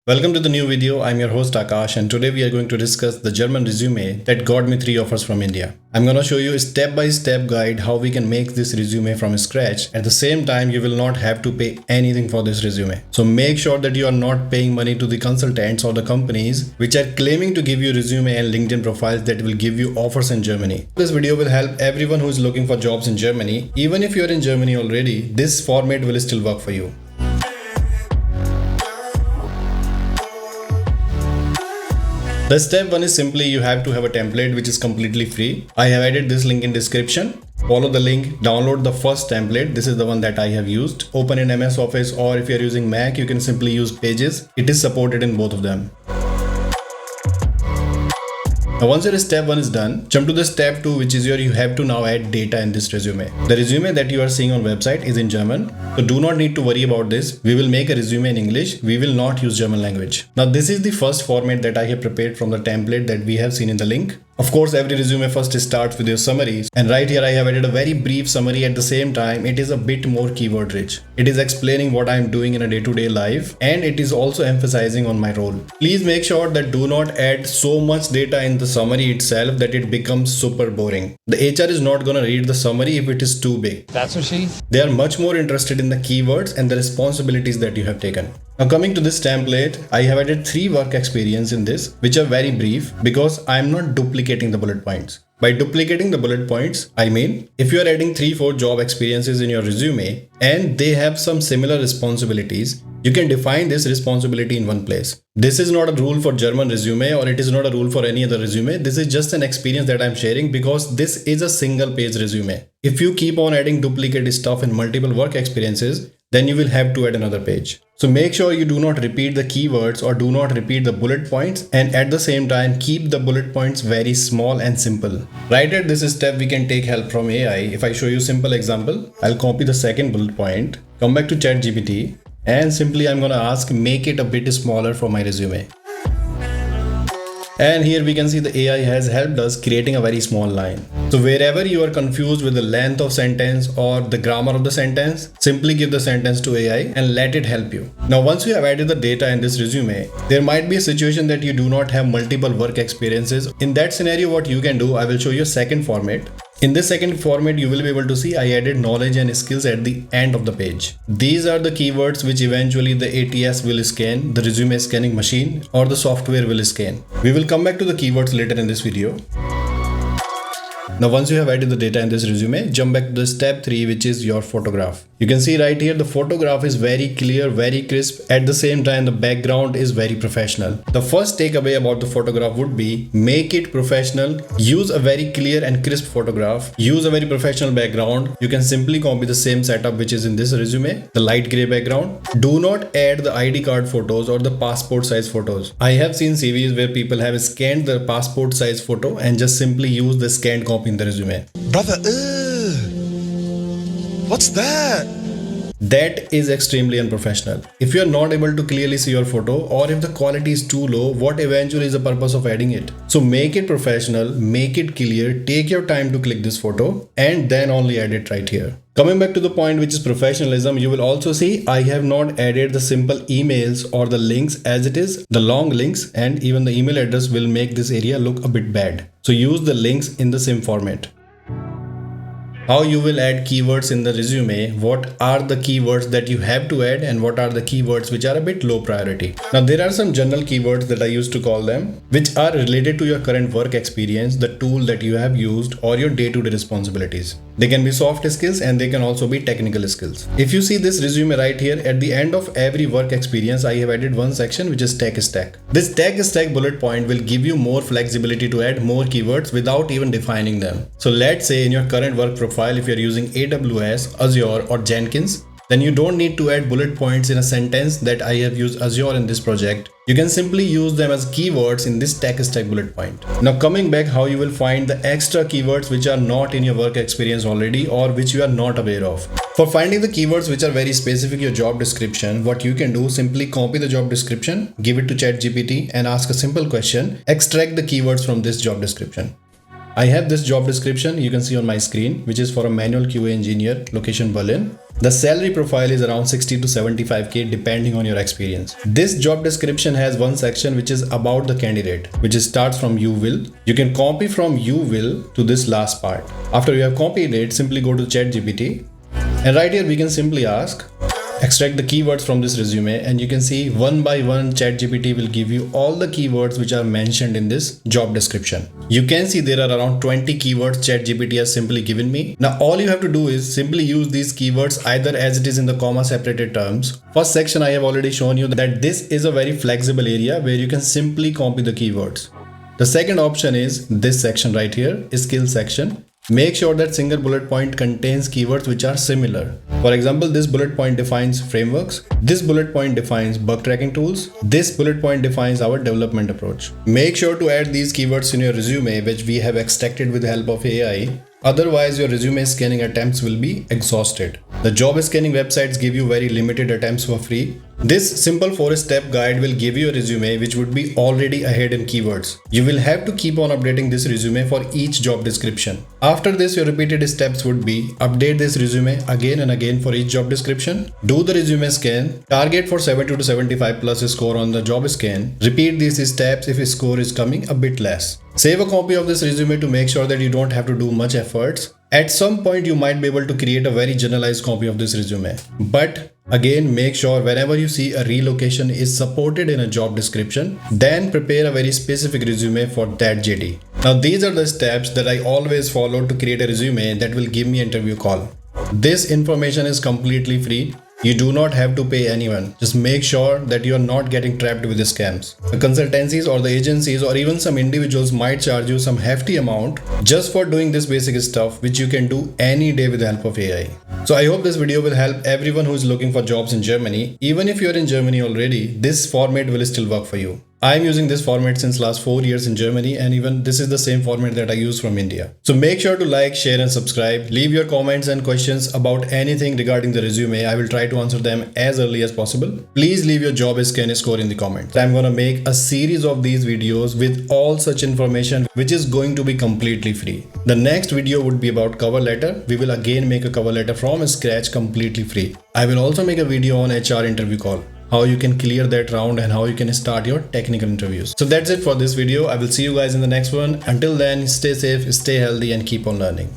Welcome to the new video. I'm your host Akash and today we are going to discuss the German resume that got me 3 offers from India. I'm going to show you a step-by-step guide how we can make this resume from scratch. At the same time, you will not have to pay anything for this resume. So make sure that you are not paying money to the consultants or the companies which are claiming to give you resume and LinkedIn profiles that will give you offers in Germany. This video will help everyone who is looking for jobs in Germany. Even if you are in Germany already, this format will still work for you. The step 1 is simply you have to have a template which is completely free. I have added this link in description. Follow the link, download the first template. This is the one that I have used. Open in MS Office, or if you are using Mac, you can simply use Pages. It is supported in both of them. Now once your step 1 is done, jump to the step 2, which is you have to now add data in this resume. The resume that you are seeing on website is in German, so do not need to worry about this. We will make a resume in English. We will not use German language. Now this is the first format that I have prepared from the template that we have seen in the link. Of course, every resume first starts with your summary, and right here I have added a very brief summary. At the same time, it is a bit more keyword rich. It is explaining what I am doing in a day-to-day life, and it is also emphasizing on my role. Please make sure that do not add so much data in the summary itself that it becomes super boring. The HR is not gonna read the summary if it is too big. That's what she... They are much more interested in the keywords and the responsibilities that you have taken. Now coming to this template, I have added 3 work experience in this, which are very brief because I am not duplicating the bullet points. By duplicating the bullet points, I mean if you are adding 3-4 job experiences in your resume and they have some similar responsibilities, you can define this responsibility in one place. This is not a rule for German resume, or it is not a rule for any other resume. This is just an experience that I'm sharing because this is a single page resume. If you keep on adding duplicate stuff in multiple work experiences, then you will have to add another page. So make sure you do not repeat the keywords or do not repeat the bullet points, and at the same time keep the bullet points very small and simple. Right at this step we can take help from AI. If I show you simple example, I'll copy the second bullet point, come back to ChatGPT, and simply I'm gonna ask make it a bit smaller for my resume. And here we can see the AI has helped us creating a very small line. So wherever you are confused with the length of sentence or the grammar of the sentence, simply give the sentence to AI and let it help you. Now once you have added the data in this resume, there might be a situation that you do not have multiple work experiences. In that scenario, what you can do, I will show you a second format. In this second format, you will be able to see I added knowledge and skills at the end of the page. These are the keywords which eventually the ATS will scan, the resume scanning machine, or the software will scan. We will come back to the keywords later in this video. Now once you have added the data in this resume, jump back to the step 3, which is your photograph. You can see right here the photograph is very clear, very crisp. At the same time, the background is very professional. The first takeaway about the photograph would be make it professional. Use a very clear and crisp photograph. Use a very professional background. You can simply copy the same setup which is in this resume, the light gray background. Do not add the ID card photos or the passport size photos. I have seen CVs where people have scanned their passport size photo and just simply use the scanned copy in the resume. Brother, what's that? That is extremely unprofessional. If you are not able to clearly see your photo, or if the quality is too low, what eventually is the purpose of adding it? So make it professional, make it clear, take your time to click this photo, and then only add it right here. Coming back to the point which is professionalism, you will also see I have not added the simple emails or the links as it is. The long links and even the email address will make this area look a bit bad. So use the links in the same format. How you will add keywords in the resume, what are the keywords that you have to add and what are the keywords which are a bit low priority. Now there are some general keywords that I used to call them, which are related to your current work experience, the tool that you have used, or your day-to-day responsibilities. They can be soft skills and they can also be technical skills. If you see this resume right here, at the end of every work experience, I have added one section which is tech stack. This tech stack bullet point will give you more flexibility to add more keywords without even defining them. So let's say in your current work profile, if you're using AWS, Azure, or Jenkins, then you don't need to add bullet points in a sentence that I have used Azure in this project. You can simply use them as keywords in this tech stack bullet point. Now coming back, how you will find the extra keywords which are not in your work experience already or which you are not aware of. For finding the keywords which are very specific to your job description, what you can do, simply copy the job description, give it to ChatGPT and ask a simple question, extract the keywords from this job description. I have this job description you can see on my screen, which is for a manual QA engineer, location Berlin. The salary profile is around 60 to 75k depending on your experience. This job description has one section which is about the candidate, which starts from you will. You can copy from you will to this last part. After you have copied it, simply go to ChatGPT, and right here we can simply ask, extract the keywords from this resume, and you can see one by one ChatGPT will give you all the keywords which are mentioned in this job description. You can see there are around 20 keywords ChatGPT has simply given me. Now all you have to do is simply use these keywords either as it is in the comma separated terms. First section I have already shown you that this is a very flexible area where you can simply copy the keywords. The second option is this section right here, skill section. Make sure that single bullet point contains keywords which are similar. For example, this bullet point defines frameworks. This bullet point defines bug tracking tools. This bullet point defines our development approach. Make sure to add these keywords in your resume, which we have extracted with the help of AI. Otherwise, your resume scanning attempts will be exhausted. The job scanning websites give you very limited attempts for free. This simple 4-step guide will give you a resume which would be already ahead in keywords. You will have to keep on updating this resume for each job description. After this, your repeated steps would be update this resume again and again for each job description, do the resume scan, target for 70 to 75 plus score on the job scan, repeat these steps if score is coming a bit less. Save a copy of this resume to make sure that you don't have to do much efforts. At some point, you might be able to create a very generalized copy of this resume. But again, make sure whenever you see a relocation is supported in a job description, then prepare a very specific resume for that JD. Now, these are the steps that I always follow to create a resume that will give me an interview call. This information is completely free. You do not have to pay anyone. Just make sure that you are not getting trapped with the scams. The consultancies or the agencies or even some individuals might charge you some hefty amount just for doing this basic stuff, which you can do any day with the help of AI. So I hope this video will help everyone who is looking for jobs in Germany. Even if you're in Germany already, this format will still work for you. I'm using this format since last 4 years in Germany, and even this is the same format that I use from India. So make sure to like, share and subscribe. Leave your comments and questions about anything regarding the resume. I will try to answer them as early as possible. Please leave your job scan score in the comments. I'm gonna make a series of these videos with all such information which is going to be completely free. The next video would be about cover letter. We will again make a cover letter from scratch completely free. I will also make a video on HR interview call, how you can clear that round and how you can start your technical interviews. So that's it for this video. I will see you guys in the next one. Until then, stay safe, stay healthy and keep on learning.